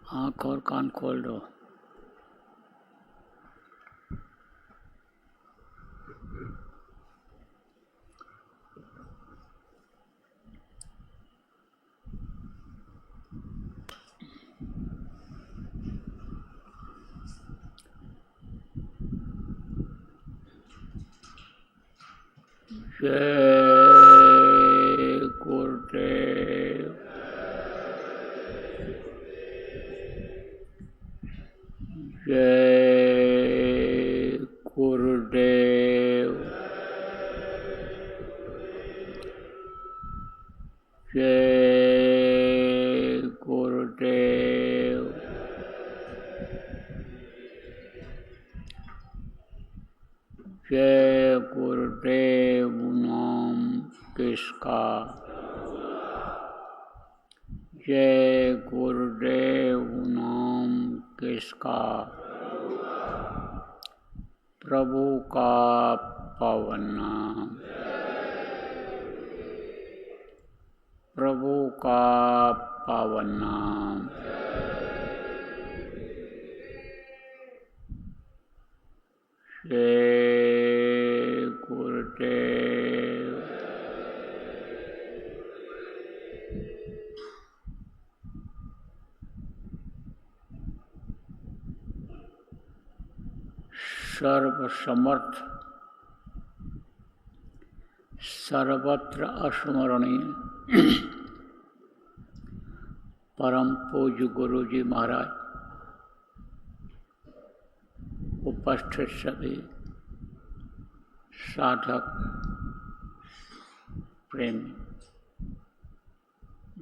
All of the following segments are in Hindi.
आँख और कान खोल दो। जय गुरुदेव। जय गुरुदेव। जय गुरुदेव। जय गुरुदेव नाम किसका। जय गुरुदेव नाम किसका। प्रभु का पावन नाम। प्रभु का पावन नाम। जय गुरुदेव। सर्वसमर्थ सर्वत्र अस्मरणीय परम पूज्य गुरु जी महाराज, उपस्थित सभी साधक प्रेमी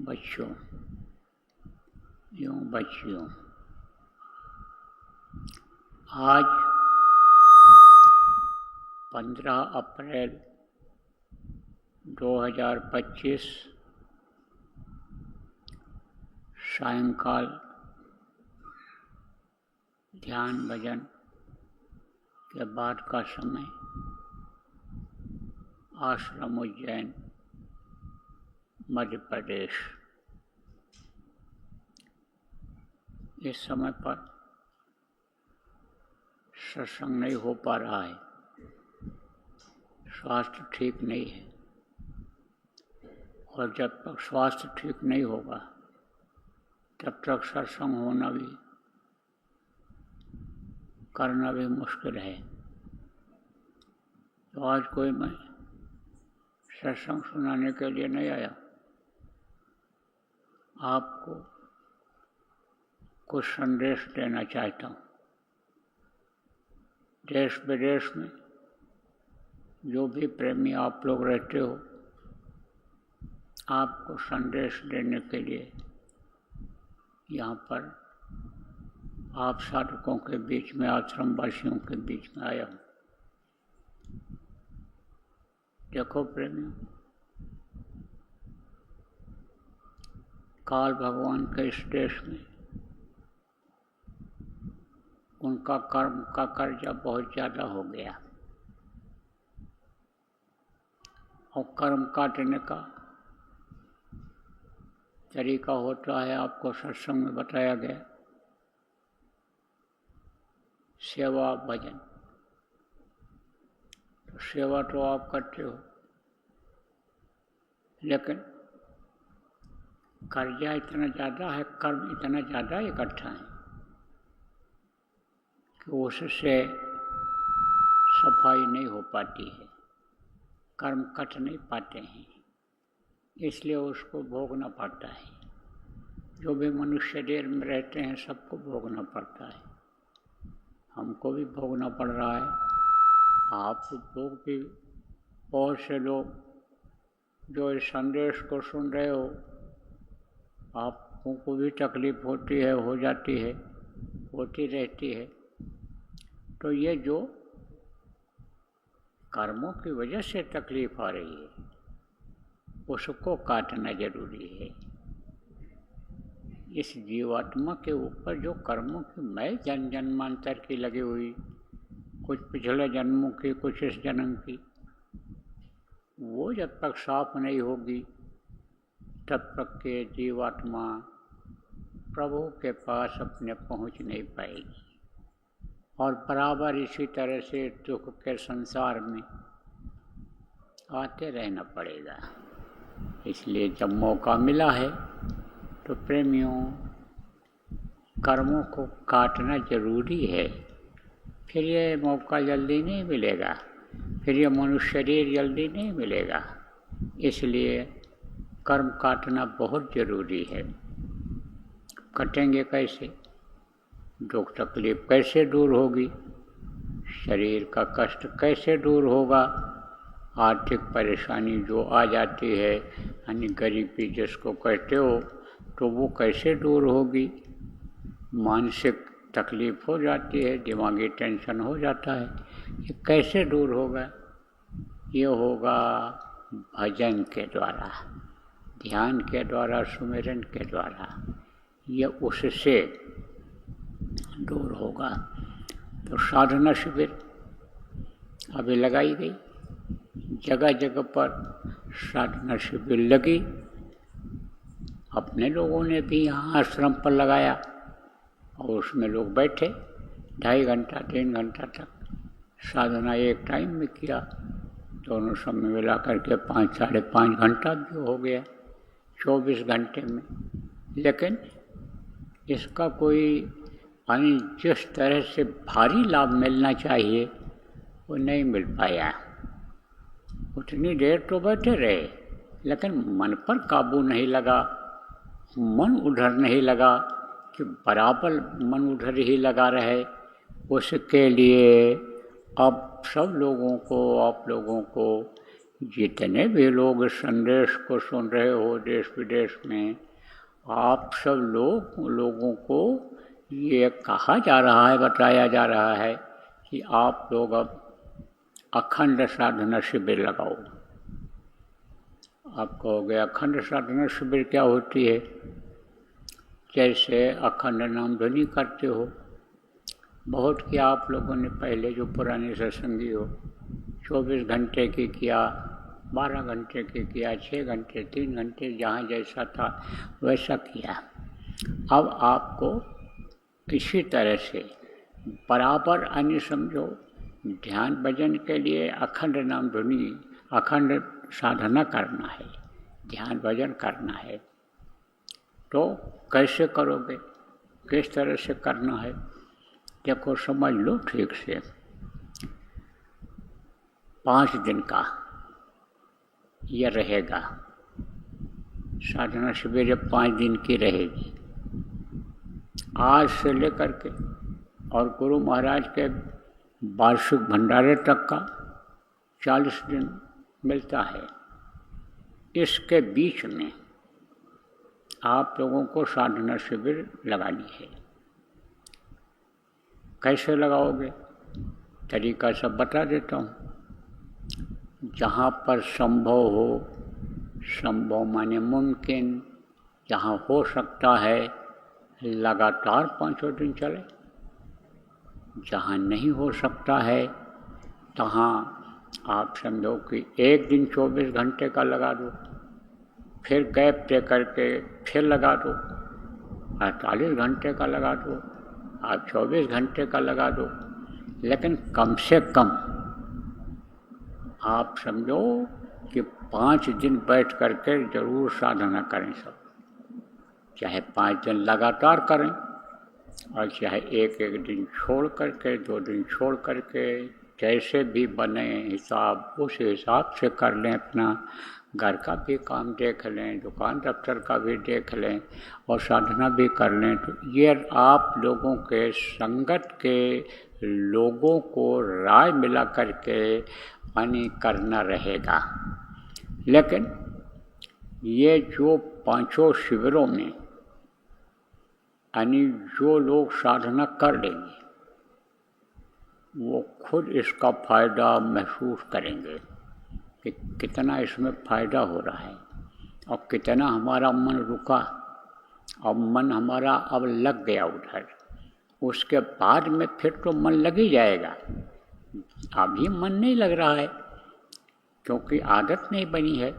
बच्चों एवं बच्चियों, आज 15 अप्रैल 2025 सायंकाल ध्यान भजन के बाद का समय, आश्रम उज्जैन मध्य प्रदेश। इस समय पर सत्संग नहीं हो पा रहा है, स्वास्थ्य ठीक नहीं है, और जब तक स्वास्थ्य ठीक नहीं होगा तब तक सत्संग होना भी करना भी मुश्किल है। तो आज कोई मैं सत्संग सुनाने के लिए नहीं आया, आपको कुछ संदेश देना चाहता हूँ। देश विदेश में जो भी प्रेमी आप लोग रहते हो, आपको संदेश देने के लिए यहाँ पर आप साधकों के बीच में, आश्रम वासियों के बीच में आया हूँ। देखो प्रेमियों, काल भगवान के इस देश में उनका कर्म का कर्जा बहुत ज़्यादा हो गया, और कर्म काटने का तरीका होता है, आपको सत्संग में बताया गया, सेवा भजन। तो सेवा तो आप करते हो, लेकिन कर्जा इतना ज़्यादा है, कर्म इतना ज़्यादा इकट्ठा है कि उससे सफाई नहीं हो पाती है, कर्म कट नहीं पाते हैं, इसलिए उसको भोगना पड़ता है। जो भी मनुष्य शरीर में रहते हैं सबको भोगना पड़ता है, हमको भी भोगना पड़ रहा है, आप लोग भी, बहुत से लोग जो इस संदेश को सुन रहे हो, आपको भी तकलीफ होती है, हो जाती है, होती रहती है। तो ये जो कर्मों की वजह से तकलीफ आ रही है, उसको काटना जरूरी है। इस जीवात्मा के ऊपर जो कर्मों की मैं जन्मांतर की लगी हुई, कुछ पिछले जन्मों की, कुछ इस जन्म की, वो जब तक साफ नहीं होगी तब तक के जीवात्मा प्रभु के पास अपने पहुंच नहीं पाएगी और बराबर इसी तरह से दुख के संसार में आते रहना पड़ेगा। इसलिए जब मौका मिला है तो प्रेमियों, कर्मों को काटना जरूरी है। फिर ये मौका जल्दी नहीं मिलेगा, फिर ये मनुष्य शरीर जल्दी नहीं मिलेगा। इसलिए कर्म काटना बहुत जरूरी है। कटेंगे कैसे? दुख तकलीफ कैसे दूर होगी? शरीर का कष्ट कैसे दूर होगा? आर्थिक परेशानी जो आ जाती है, यानी गरीबी जिसको कहते हो, तो वो कैसे दूर होगी? मानसिक तकलीफ हो जाती है, दिमागी टेंशन हो जाता है, ये कैसे दूर होगा? ये होगा भजन के द्वारा, ध्यान के द्वारा, सुमिरन के द्वारा। ये उससे दूर होगा। तो साधना शिविर अभी लगाई गई, जगह जगह पर साधना शिविर लगी। अपने लोगों ने भी यहाँ आश्रम पर लगाया और उसमें लोग बैठे 2.5 घंटा 3 घंटा तक साधना एक टाइम में किया। दोनों समय मिला करके 5 साढ़े 5 घंटा भी हो गया 24 घंटे में। लेकिन इसका कोई यानी जिस तरह से भारी लाभ मिलना चाहिए वो नहीं मिल पाया। उतनी देर तो बैठे रहे, लेकिन मन पर काबू नहीं लगा, मन उधर नहीं लगा कि बराबर मन उधर ही लगा रहे। उसके लिए अब सब लोगों को, आप लोगों को, जितने भी लोग संदेश को सुन रहे हो देश विदेश में, आप सब लोगों को ये कहा जा रहा है, बताया जा रहा है कि आप लोग अब अखंड साधना शिविर लगाओ। आप कहोगे अखंड साधना शिविर क्या होती है? जैसे अखंड नाम ध्वनि करते हो, बहुत किया आप लोगों ने पहले, जो पुराने सत्संगी हो, 24 घंटे की किया, 12 घंटे की किया, 6 घंटे, 3 घंटे, जहाँ जैसा था वैसा किया। अब आपको इसी तरह से बराबर अन्य समझो, ध्यान भजन के लिए अखंड नाम ध्वनि, अखंड साधना करना है, ध्यान भजन करना है। तो कैसे करोगे, किस तरह से करना है? देखो, समझ लो ठीक से। 5 दिन का यह रहेगा साधना शिविर, 5 दिन की रहेगी। आज से लेकर के और गुरु महाराज के वार्षिक भंडारे तक का 40 दिन मिलता है। इसके बीच में आप लोगों को साधना शिविर लगानी है। कैसे लगाओगे? तरीका सब बता देता हूँ। जहाँ पर संभव हो, संभव माने मुमकिन, जहाँ हो सकता है लगातार 5 दिन चले। जहाँ नहीं हो सकता है तहाँ आप समझो कि एक दिन 24 घंटे का लगा दो, फिर गैप दे करके फिर लगा दो, 48 घंटे का लगा दो, आप 24 घंटे का लगा दो। लेकिन कम से कम आप समझो कि 5 दिन बैठ करके जरूर साधना करें सब। चाहे 5 दिन लगातार करें और चाहे एक दिन छोड़ करके, 2 दिन छोड़ करके, जैसे भी बने हिसाब, उस हिसाब से कर लें। अपना घर का भी काम देख लें, दुकान दफ्तर का भी देख लें और साधना भी कर लें। तो ये आप लोगों के संगत के लोगों को राय मिला करके यानी करना रहेगा। लेकिन ये जो 5 शिविरों में यानी जो लोग साधना कर लेंगे वो खुद इसका फ़ायदा महसूस करेंगे कि कितना इसमें फ़ायदा हो रहा है और कितना हमारा मन रुका और मन हमारा अब लग गया उधर। उसके बाद में फिर तो मन लग ही जाएगा। अभी मन नहीं लग रहा है क्योंकि आदत नहीं बनी है,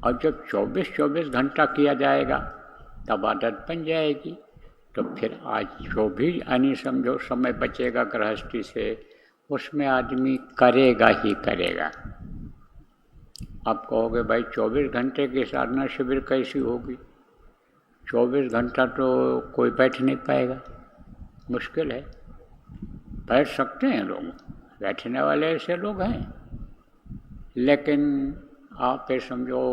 और जब 24-24 घंटा किया जाएगा तब आदत बन जाएगी। तो फिर आज जो भी यानी समझो समय बचेगा गृहस्थी से, उसमें आदमी करेगा ही करेगा। आप कहोगे भाई 24 घंटे की साधना शिविर कैसी होगी? 24 घंटा तो कोई बैठ नहीं पाएगा, मुश्किल है। बैठ सकते हैं लोग, बैठने वाले ऐसे लोग हैं, लेकिन आप ये समझो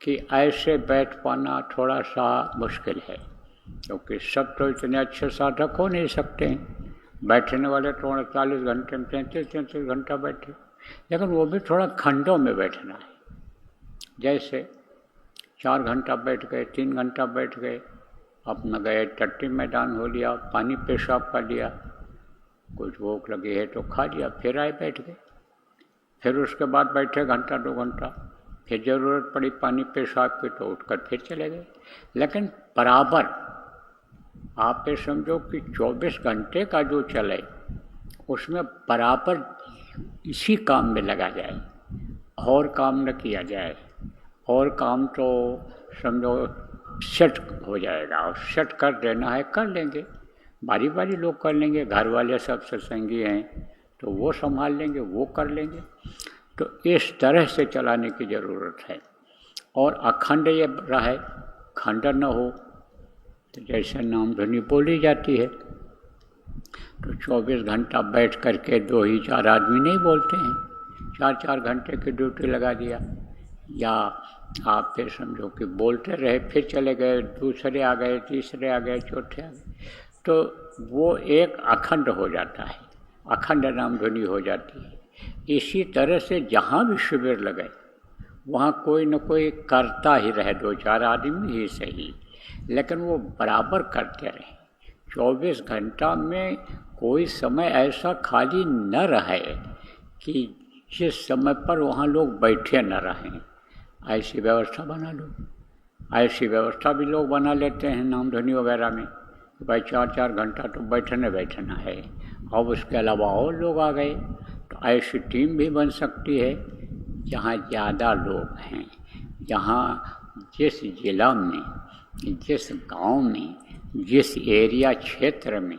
कि ऐसे बैठ पाना थोड़ा सा मुश्किल है, क्योंकि सब तो इतने अच्छे साधक हो नहीं सकते हैं। बैठने वाले तो 48 घंटे में 33 घंटा बैठे, लेकिन वो भी थोड़ा खंडों में बैठना है। जैसे 4 घंटा बैठ गए, 3 घंटा बैठ गए, अपना गए टट्टी मैदान हो लिया, पानी पेशाब कर लिया, कुछ भूख लगी है तो खा लिया, फिर आए बैठ गए, फिर उसके बाद बैठे घंटा 2 घंटा, फिर ज़रूरत पड़ी पानी पेशाब की तो उठकर फिर चले गए। लेकिन बराबर आप ये समझो कि 24 घंटे का जो चले उसमें बराबर इसी काम में लगा जाए, और काम न किया जाए, और काम तो समझो सेट हो जाएगा, और सेट कर देना है कर लेंगे, बारी बारी लोग कर लेंगे, घर वाले सब सत्संगी हैं तो वो संभाल लेंगे, वो कर लेंगे। तो इस तरह से चलाने की ज़रूरत है, और अखंड ये रहे, खंड न हो। तो जैसे नाम ध्वनि बोली जाती है तो 24 घंटा बैठ करके 2 ही 4 आदमी नहीं बोलते हैं, 4-4 घंटे की ड्यूटी लगा दिया, या आप फिर समझो कि बोलते रहे, फिर चले गए, दूसरे आ गए, तीसरे आ गए, चौथे आ गए, तो वो एक अखंड हो जाता है, अखंड नाम ध्वनि हो जाती है। इसी तरह से जहाँ भी शिविर लगे वहाँ कोई न कोई करता ही रहे, 2-4 आदमी ही सही, लेकिन वो बराबर करते रहे। 24 घंटा में कोई समय ऐसा खाली न रहे कि जिस समय पर वहाँ लोग बैठे न रहें, ऐसी व्यवस्था बना लो। ऐसी व्यवस्था भी लोग बना लेते हैं नाम ध्वनि वगैरह में, भाई 4-4 घंटा तो बैठना है। अब उसके अलावा और लोग आ गए तो ऐसी टीम भी बन सकती है जहाँ ज़्यादा लोग हैं, जहाँ जिस जिला में, जिस गांव में, जिस एरिया क्षेत्र में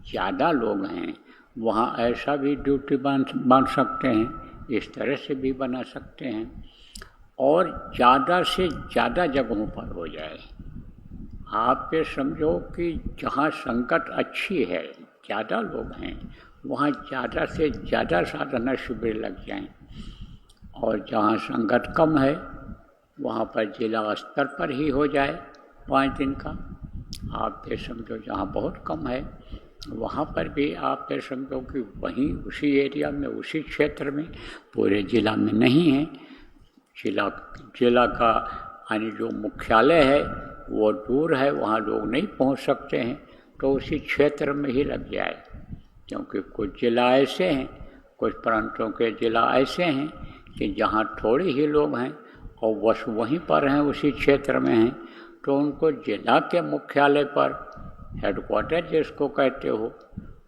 ज़्यादा लोग हैं वहाँ ऐसा भी ड्यूटी बांध सकते हैं, इस तरह से भी बना सकते हैं, और ज़्यादा से ज़्यादा जगहों पर हो जाए। आप ये समझो कि जहाँ संगत अच्छी है, ज़्यादा लोग हैं, वहाँ ज़्यादा से ज़्यादा साधना शिविर लग जाएं, और जहाँ संगत कम है वहाँ पर जिला स्तर पर ही हो जाए 5 दिन का। आप ये समझो जहाँ बहुत कम है वहाँ पर भी आप ये समझो कि वहीं उसी एरिया में, उसी क्षेत्र में, पूरे जिला में नहीं है, जिला का यानी जो मुख्यालय है वो दूर है, वहाँ लोग नहीं पहुँच सकते हैं, तो उसी क्षेत्र में ही लग जाए। क्योंकि कुछ जिला ऐसे हैं, कुछ प्रांतों के जिला ऐसे हैं कि जहाँ थोड़े ही लोग हैं और बस वहीं पर हैं, उसी क्षेत्र में हैं, तो उनको जिला के मुख्यालय पर, हेडक्वार्टर जिसको कहते हो,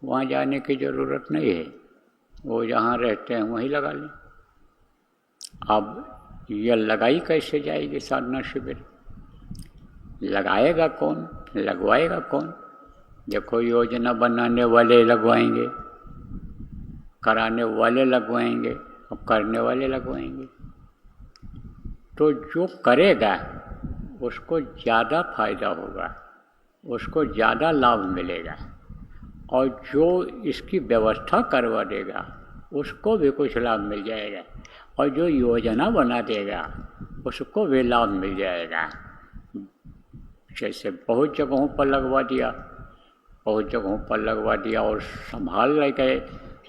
वहाँ जाने की ज़रूरत नहीं है, वो जहाँ रहते हैं वहीं लगा लें। अब यह लगाई कैसे जाएगी साधना शिविर? लगाएगा कौन, लगवाएगा कौन? देखो योजना बनाने वाले लगवाएंगे, कराने वाले लगवाएंगे, अब करने वाले लगवाएंगे। तो जो करेगा उसको ज़्यादा फायदा होगा, उसको ज़्यादा लाभ मिलेगा, और जो इसकी व्यवस्था करवा देगा उसको भी कुछ लाभ मिल जाएगा, और जो योजना बना देगा उसको भी लाभ मिल जाएगा। जैसे बहुत जगहों पर लगवा दिया, बहुत जगहों पर लगवा दिया और संभाल ले गए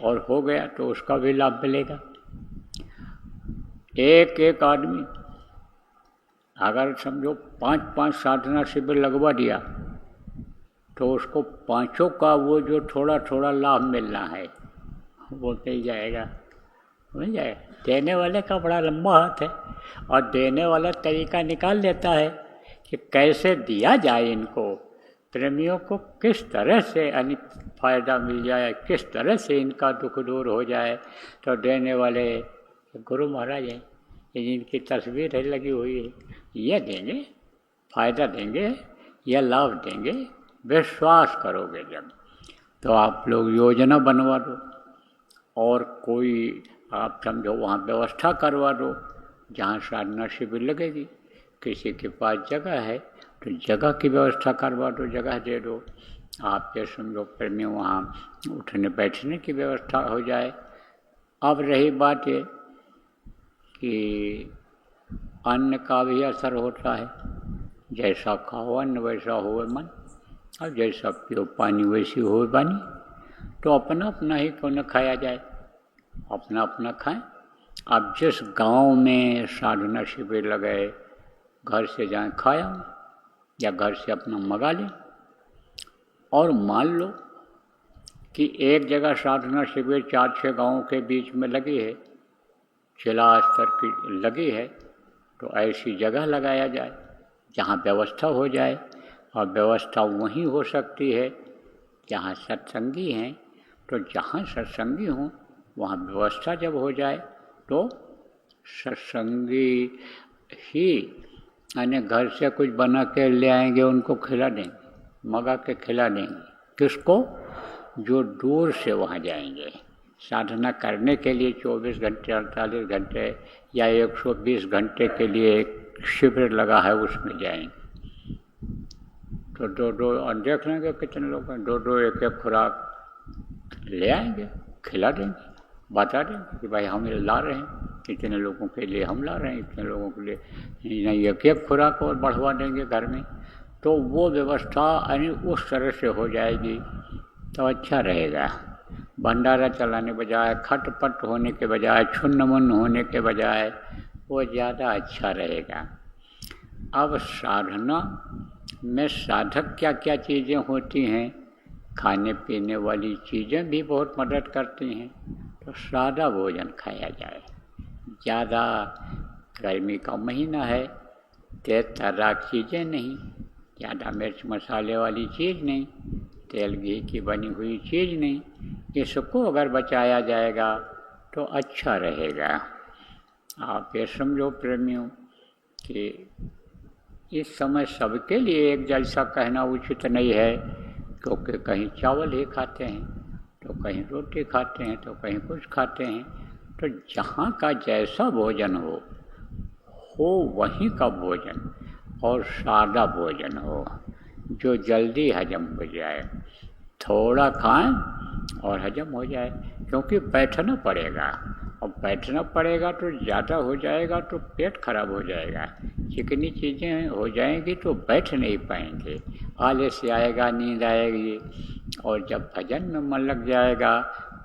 और हो गया, तो उसका भी लाभ मिलेगा। एक एक आदमी अगर समझो 5-5 साधना शिविर लगवा दिया तो उसको पांचों का वो जो थोड़ा थोड़ा लाभ मिलना है वो मिल जाएगा, मिल जाएगा। देने वाले का बड़ा लंबा हाथ है, और देने वाला तरीका निकाल लेता है कि कैसे दिया जाए इनको, प्रेमियों को किस तरह से यानी फ़ायदा मिल जाए, किस तरह से इनका दुख दूर हो जाए। तो देने वाले गुरु महाराज हैं, जिनकी तस्वीर है लगी हुई है, ये देंगे, फ़ायदा देंगे, यह लाभ देंगे, विश्वास करोगे जब, तो आप लोग योजना बनवा दो और कोई आप समझो वहाँ व्यवस्था करवा दो जहाँ साधना शिविर लगेगी। किसी के पास जगह है तो जगह की व्यवस्था करवा दो, जगह दे दो। आप ये समझो फिर में वहाँ उठने बैठने की व्यवस्था हो जाए। अब रही बात ये कि अन्न का भी असर होता है, जैसा खाओ अन्न वैसा होवे मन, और जैसा पियो पानी वैसी होवे वाणी। तो अपना अपना ही क्यों न खाया जाए, अपना अपना खाएं। अब जिस गांव में साधना शिविर लगे, घर से जाएं खाया या घर से अपना मंगा लें। और मान लो कि एक जगह साधना शिविर 4-6 गांवों के बीच में लगी है, जिला स्तर की लगी है, तो ऐसी जगह लगाया जाए जहाँ व्यवस्था हो जाए। और व्यवस्था वहीं हो सकती है जहाँ सत्संगी हैं। तो जहाँ सत्संगी हों वहाँ व्यवस्था जब हो जाए तो सत्संगी ही यानी घर से कुछ बना के ले आएंगे, उनको खिला देंगे, मंगा के खिला देंगे। किसको? जो दूर से वहाँ जाएंगे साधना करने के लिए। 24 घंटे 48 घंटे या 120 घंटे के लिए एक शिविर लगा है, उसमें जाएंगे। तो दो देख लेंगे कितने लोग हैं, दो एक खुराक ले आएंगे, खिला देंगे, बता देंगे कि भाई हम ला रहे हैं, इतने लोगों के लिए हम ला रहे हैं, इतने लोगों के लिए नहीं, एक खुराक और बढ़वा देंगे घर में। तो वो व्यवस्था यानी उस तरह से हो जाएगी तो अच्छा रहेगा। भंडारा चलाने बजाय, खटपट होने के बजाय, छुन्न-मुन्न होने के बजाय वो ज़्यादा अच्छा रहेगा। अब साधना में साधक क्या क्या चीज़ें होती हैं, खाने पीने वाली चीज़ें भी बहुत मदद करती हैं। तो सादा भोजन खाया जाए, ज़्यादा गर्मी का महीना है, तेज तर्राक चीज़ें नहीं, ज़्यादा मिर्च मसाले वाली चीज़ नहीं, तेल घी की बनी हुई चीज़ नहीं। इसको अगर बचाया जाएगा तो अच्छा रहेगा। आप ये समझो प्रेमियों कि इस समय सबके लिए एक जैसा कहना उचित नहीं है, क्योंकि कहीं चावल ही खाते हैं, तो कहीं रोटी खाते हैं, तो कहीं कुछ खाते हैं। तो जहाँ का जैसा भोजन हो वहीं का भोजन और सादा भोजन हो, जो जल्दी हजम हो जाए। थोड़ा खाएं और हजम हो जाए, क्योंकि बैठना पड़ेगा, और बैठना पड़ेगा तो ज़्यादा हो जाएगा तो पेट खराब हो जाएगा। चिकनी चीज़ें हो जाएंगी तो बैठ नहीं पाएंगे, आलस्य आएगा, नींद आएगी। और जब भजन में मन लग जाएगा,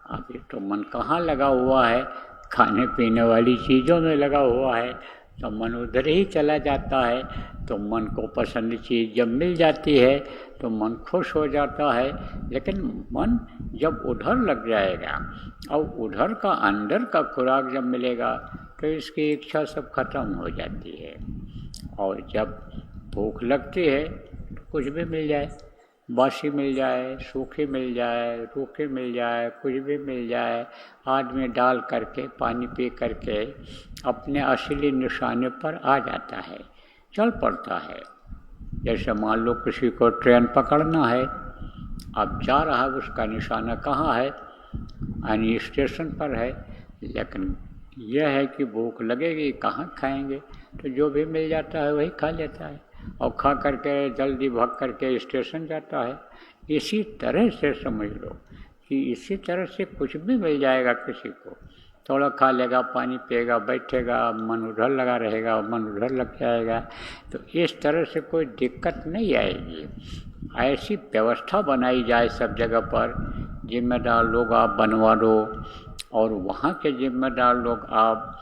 अभी तो मन कहाँ लगा हुआ है, खाने पीने वाली चीज़ों में लगा हुआ है, तो मन उधर ही चला जाता है। तो मन को पसंद चीज़ जब मिल जाती है तो मन खुश हो जाता है। लेकिन मन जब उधर लग जाएगा और उधर का अंदर का खुराक जब मिलेगा तो इसकी इच्छा सब खत्म हो जाती है। और जब भूख लगती है तो कुछ भी मिल जाए, बासी मिल जाए, सूखी मिल जाए, रूखी मिल जाए, कुछ भी मिल जाए, आदमी डाल करके पानी पी करके अपने असली निशाने पर आ जाता है, चल पड़ता है। जैसे मान लो किसी को ट्रेन पकड़ना है, अब जा रहा है, उसका निशाना कहाँ है, यानी स्टेशन पर है। लेकिन यह है कि भूख लगेगी, कहाँ खाएंगे, तो जो भी मिल जाता है वही खा लेता है और खा करके जल्दी भाग करके स्टेशन जाता है। इसी तरह से समझ लो कि इसी तरह से कुछ भी मिल जाएगा, किसी को थोड़ा खा लेगा, पानी पिएगा, बैठेगा, मन उधर लगा रहेगा, मन उधर लग जाएगा, तो इस तरह से कोई दिक्कत नहीं आएगी। ऐसी व्यवस्था बनाई जाए सब जगह पर, जिम्मेदार लोग आप बनवा दो और वहाँ के जिम्मेदार लोग आप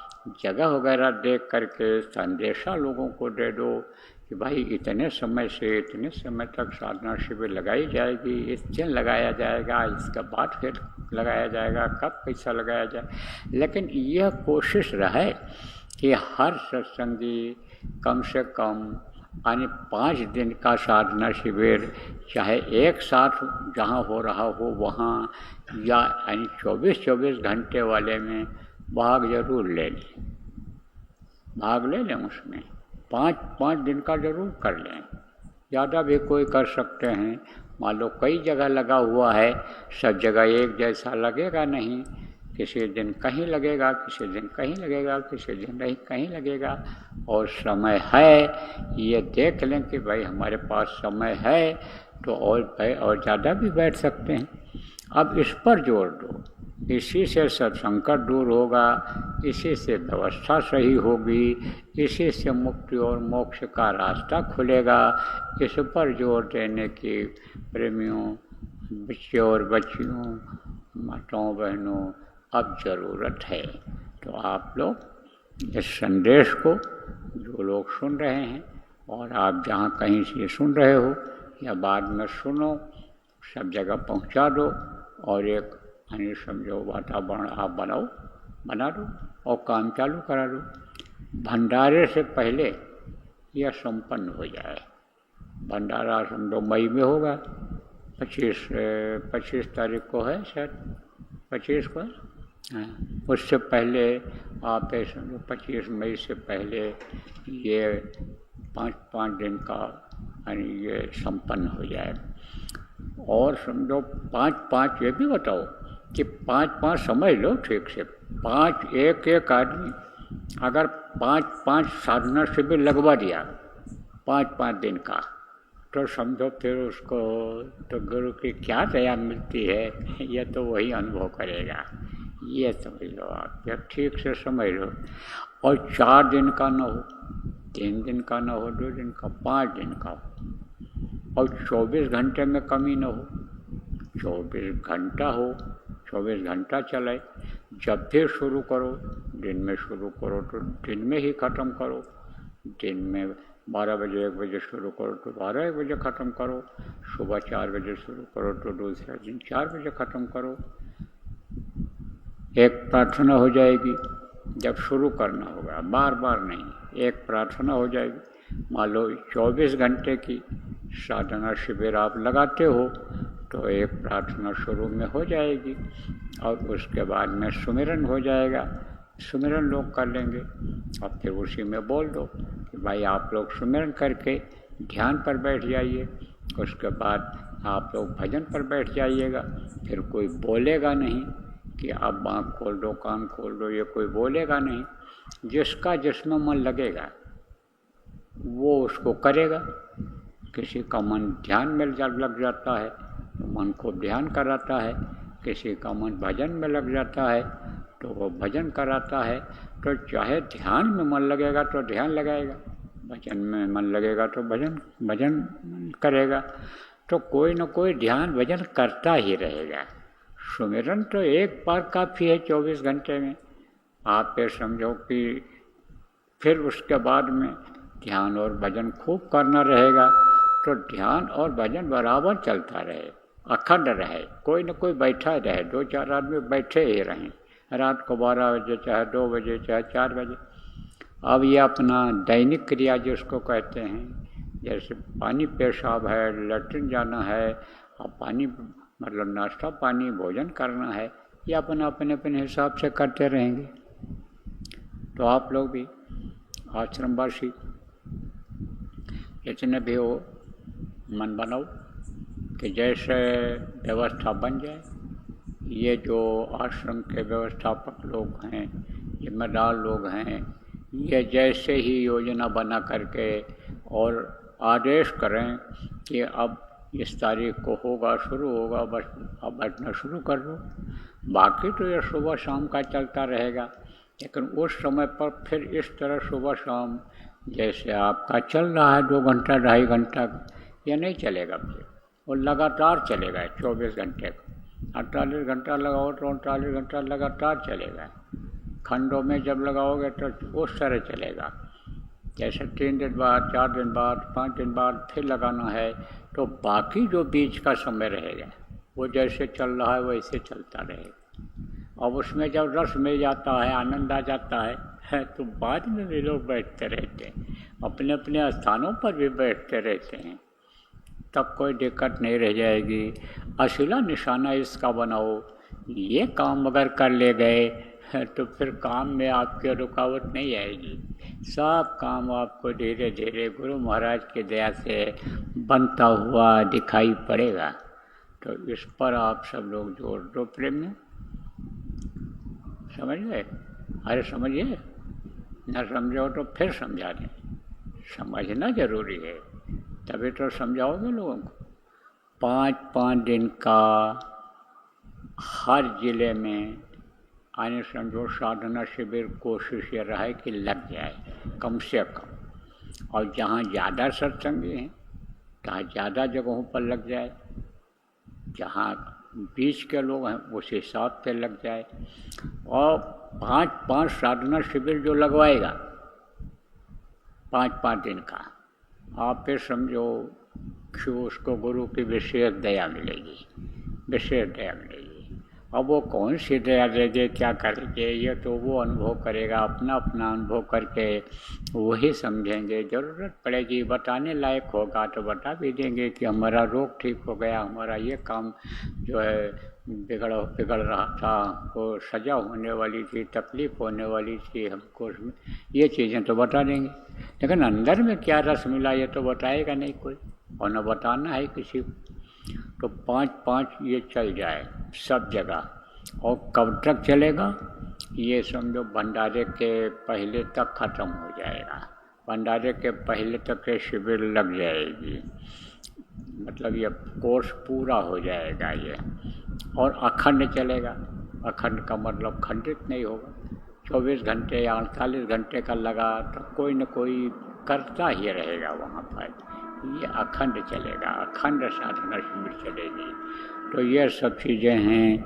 जगह वगैरह देख करके संदेशा लोगों को दे दो कि भाई इतने समय से इतने समय तक साधना शिविर लगाई जाएगी, इस दिन लगाया जाएगा, इसके बाद फिर लगाया जाएगा, कब पैसा लगाया जाए। लेकिन यह कोशिश रहे कि हर सत्संगी कम से कम यानी 5 दिन का साधना शिविर, चाहे एक साथ जहाँ हो रहा हो वहाँ, या यानी 24-24 घंटे वाले में भाग जरूर ले लें, भाग ले लें, उसमें 5 दिन का जरूर कर लें। ज़्यादा भी कोई कर सकते हैं। मान लो कई जगह लगा हुआ है, सब जगह एक जैसा लगेगा नहीं, किसी दिन कहीं लगेगा, किसी दिन कहीं लगेगा, किसी दिन नहीं कहीं लगेगा। और समय है ये देख लें कि भाई हमारे पास समय है तो और ज़्यादा भी बैठ सकते हैं। अब इस पर जोर दो, इसी से सब संकट दूर होगा, इसी से व्यवस्था सही होगी, इसी से मुक्ति और मोक्ष का रास्ता खुलेगा। इस पर जोर देने की प्रेमियों, बच्चों और बच्चियों, माताओं बहनों अब ज़रूरत है। तो आप लोग इस संदेश को जो लोग सुन रहे हैं और आप जहाँ कहीं से सुन रहे हो या बाद में सुनो, सब जगह पहुँचा दो और एक यानी समझो वातावरण आप बना दो और काम चालू करा दो। भंडारे से पहले यह संपन्न हो जाए। भंडारा समझो मई में होगा, 25 तारीख को है शायद, 25 को है। उससे पहले आप समझो 25 मई से पहले ये 5 दिन का यानी ये संपन्न हो जाए। और समझो 5 ये भी बताओ कि 5 समझ लो ठीक से, 5 एक आदमी अगर 5 साधना शिविर लगवा दिया 5 दिन का, तो समझो फिर उसको तो गुरु की क्या दया मिलती है, यह तो वही अनुभव करेगा। ये समझ लो आप, या ठीक से समझ लो। और 4 दिन का न हो, 3 दिन का न हो, 2 दिन का, 5 दिन का हो। और 24 घंटे में कमी न हो, 24 घंटा हो, 24 घंटा चले। जब भी शुरू करो, दिन में शुरू करो तो दिन में ही ख़त्म करो। दिन में 12 बजे 1 बजे शुरू करो तो 12 1 बजे ख़त्म करो। सुबह 4 बजे शुरू करो तो दूसरे दिन 4 बजे ख़त्म करो। एक प्रार्थना हो जाएगी जब शुरू करना होगा, बार बार नहीं, एक प्रार्थना हो जाएगी। मान लो 24 घंटे की साधना शिविर आप लगाते हो तो एक प्रार्थना शुरू में हो जाएगी और उसके बाद में सुमिरन हो जाएगा। सुमिरन लोग कर लेंगे और फिर उसी में बोल दो कि भाई आप लोग सुमिरन करके ध्यान पर बैठ जाइए। उसके बाद आप लोग भजन पर बैठ जाइएगा। फिर कोई बोलेगा नहीं कि आप आँख खोल दो, कान खोल दो, ये कोई बोलेगा नहीं। जिसका जिसमें मन लगेगा वो उसको करेगा। किसी का मन ध्यान में लग जाता है तो मन को ध्यान कराता है, किसी का मन भजन में लग जाता है तो वो भजन कराता है। तो चाहे ध्यान में मन लगेगा तो ध्यान लगाएगा, भजन में मन लगेगा तो भजन करेगा। तो कोई न कोई ध्यान भजन करता ही रहेगा। सुमिरन तो एक बार काफ़ी है 24 घंटे में। आप ये समझो कि फिर उसके बाद में ध्यान और भजन खूब करना रहेगा। तो ध्यान और भजन बराबर चलता रहे, अखंड रहे, कोई न कोई बैठा रहे, 2-4 आदमी बैठे ही रहें, रात को 12 बजे चाहे 2 बजे चाहे 4 बजे। अब ये अपना दैनिक क्रिया जिसको कहते हैं, जैसे पानी पेशाब है, लैट्रिन जाना है और पानी मतलब नाश्ता पानी भोजन करना है, ये अपना अपने हिसाब से करते रहेंगे। तो आप लोग भी आश्रमवासी जितने भी हो, मन बनाओ कि जैसे व्यवस्था बन जाए। ये जो आश्रम के व्यवस्थापक लोग हैं, जिम्मेदार लोग हैं, ये जैसे ही योजना बना करके और आदेश करें कि अब इस तारीख को होगा, शुरू होगा, बस अब बैठना शुरू कर दो। बाकी तो ये सुबह शाम का चलता रहेगा, लेकिन उस समय पर फिर इस तरह सुबह शाम जैसे आपका चल रहा है 2 घंटा 2.5 घंटा, ये नहीं चलेगा। फिर वो लगातार चलेगा 24 घंटे का। 48 घंटा लगाओ तो 48 घंटा लगातार चलेगा। खंडों में जब लगाओगे तो उस तरह चलेगा। जैसे 3 दिन बाद, 4 दिन बाद, 5 दिन बाद फिर लगाना है, तो बाकी जो बीच का समय रहेगा वो जैसे चल रहा है वैसे चलता रहेगा। अब उसमें जब रस मिल जाता है, आनंद आ जाता है तो बाद में भी लोग बैठते रहते हैं, अपने अपने स्थानों पर भी बैठते रहते हैं। तब कोई दिक्कत नहीं रह जाएगी। असीला निशाना इसका बनाओ, ये काम अगर कर ले गए तो फिर काम में आपके रुकावट नहीं आएगी। सब काम आपको धीरे धीरे गुरु महाराज की दया से बनता हुआ दिखाई पड़ेगा। तो इस पर आप सब लोग जोर दो प्रेम में। समझ गए? अरे समझिए, न समझो तो फिर समझा दें। समझना जरूरी है, तभी तो समझाओगे लोगों को। 5-5 दिन का हर जिले में आने समझो साधना शिविर कोशिश ये रहे कि लग जाए कम से कम। और जहाँ ज़्यादा सत्संगी हैं तहाँ ज़्यादा जगहों पर लग जाए, जहाँ बीच के लोग हैं उस हिसाब से लग जाए। और 5-5 साधना शिविर जो लगवाएगा 5-5 दिन का, आप फिर समझो कि उसको गुरु की विशेष दया मिलेगी, विशेष दया मिलेगी। अब वो कौन सी दया दे दे, क्या करेंगे, ये तो वो अनुभव करेगा, अपना अपना अनुभव करके वही समझेंगे। ज़रूरत पड़ेगी, बताने लायक होगा तो बता भी देंगे कि हमारा रोग ठीक हो गया, हमारा ये काम जो है बिगड़ रहा था, हमको सजा होने वाली थी, तकलीफ़ होने वाली थी, हमको ये चीज़ें तो बता देंगे। लेकिन अंदर में क्या रस मिला ये तो बताएगा नहीं कोई, और न बताना है किसी को। तो 5-5 ये चल जाए सब जगह। और कब तक चलेगा ये समझो भंडारे के पहले तक ख़त्म हो जाएगा। भंडारे के पहले तक ये शिविर लग जाएगी, मतलब ये कोर्स पूरा हो जाएगा ये। और अखंड चलेगा। अखंड का मतलब खंडित नहीं होगा। 24 घंटे या 48 घंटे का लगा तो कोई न कोई करता ही रहेगा वहाँ पर। ये अखंड चलेगा, अखंड साधना शिविर चलेगी। तो ये सब चीज़ें हैं।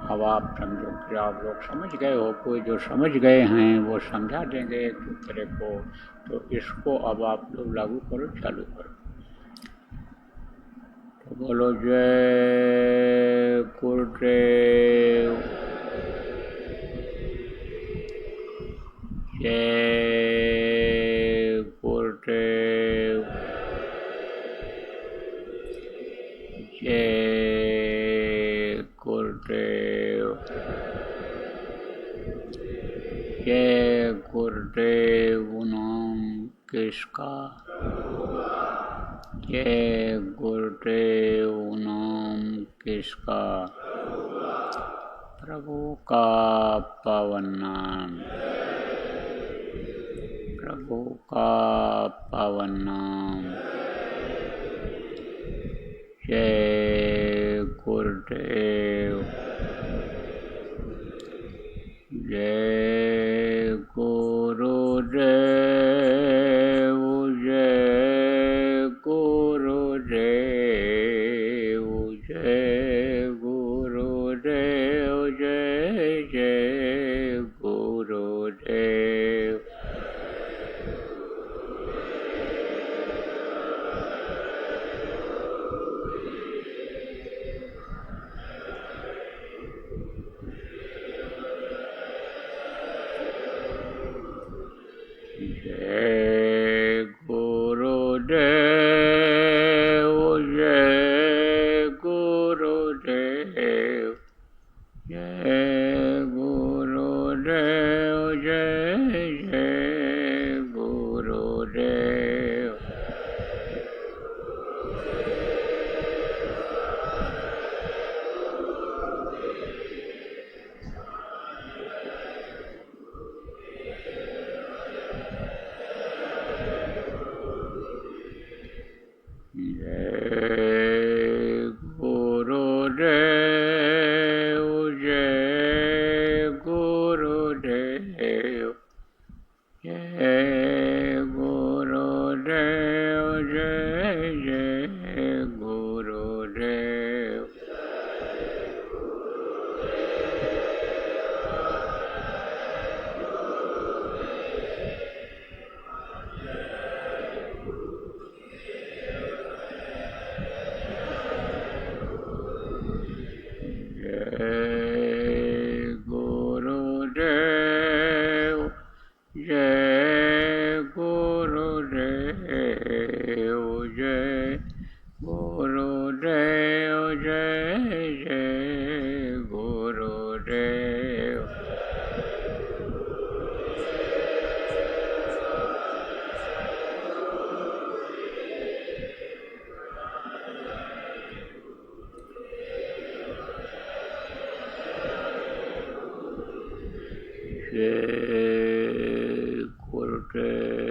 अब आप समझो कि आप लोग समझ गए हो, कोई जो समझ गए हैं वो समझा देंगे एक दूसरे को। तो इसको अब आप लोग लागू करो, चालू करो। तो बोलो जय गुरुदेव, जय गुरुदेव, जय गुरुदेव, जय गुरुदेव। नाम किसका? जय गुरुदेव। नाम किसका? प्रभु का पावन नाम, प्रभु का पावन नाम। जय गुरुदेव, जय गुरुदेव, जय गुरुदेव, जय गुरुदेव, जय जय गुरुदेव। ये कुर्ते